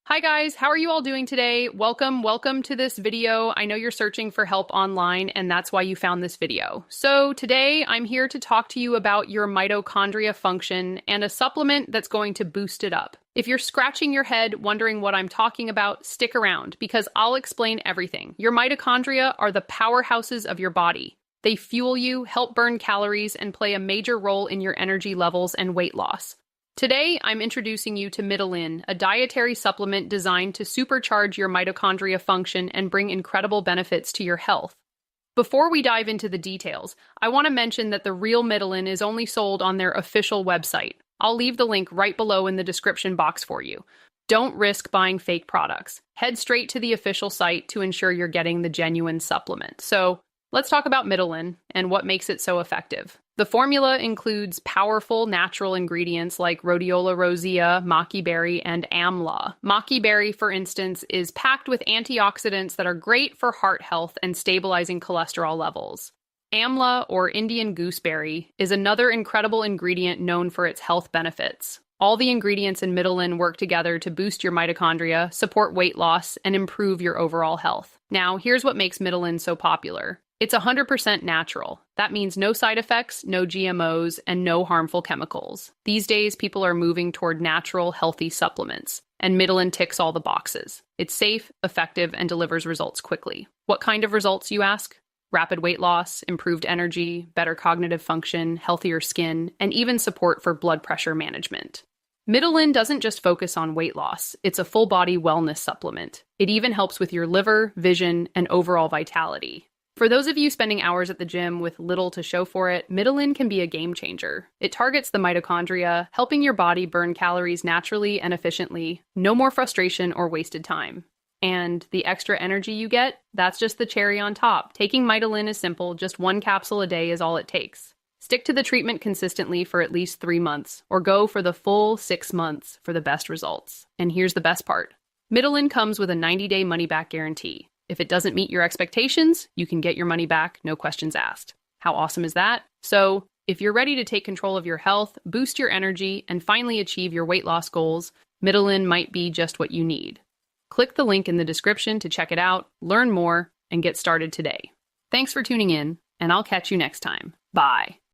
Hi guys, how are you all doing today? Welcome to this video. I know you're searching for help online and that's why you found this video. So today I'm here to talk to you about your mitochondria function and a supplement that's going to boost it up. If you're scratching your head wondering what I'm talking about, stick around because I'll explain everything. Your mitochondria are the powerhouses of your body. They fuel you, help burn calories, and play a major role in your energy levels and weight loss. Today, I'm introducing you to MITOLYN, a dietary supplement designed to supercharge your mitochondria function and bring incredible benefits to your health. Before we dive into the details, I want to mention that the real MITOLYN is only sold on their official website. I'll leave the link right below in the description box for you. Don't risk buying fake products. Head straight to the official site to ensure you're getting the genuine supplement. So, let's talk about MITOLYN and what makes it so effective. The formula includes powerful natural ingredients like rhodiola rosea, maqui berry, and amla. Maqui berry, for instance, is packed with antioxidants that are great for heart health and stabilizing cholesterol levels. Amla, or Indian gooseberry, is another incredible ingredient known for its health benefits. All the ingredients in MITOLYN work together to boost your mitochondria, support weight loss, and improve your overall health. Now, here's what makes MITOLYN so popular. It's 100% natural. That means no side effects, no GMOs, and no harmful chemicals. These days, people are moving toward natural, healthy supplements, and MITOLYN ticks all the boxes. It's safe, effective, and delivers results quickly. What kind of results, you ask? Rapid weight loss, improved energy, better cognitive function, healthier skin, and even support for blood pressure management. MITOLYN doesn't just focus on weight loss. It's a full-body wellness supplement. It even helps with your liver, vision, and overall vitality. For those of you spending hours at the gym with little to show for it, MITOLYN can be a game changer. It targets the mitochondria, helping your body burn calories naturally and efficiently. No more frustration or wasted time. And the extra energy you get, that's just the cherry on top. Taking MITOLYN is simple, just 1 capsule a day is all it takes. Stick to the treatment consistently for at least 3 months, or go for the full 6 months for the best results. And here's the best part. MITOLYN comes with a 90-day money-back guarantee. If it doesn't meet your expectations, you can get your money back, no questions asked. How awesome is that? So, if you're ready to take control of your health, boost your energy, and finally achieve your weight loss goals, MITOLYN might be just what you need. Click the link in the description to check it out, learn more, and get started today. Thanks for tuning in, and I'll catch you next time. Bye.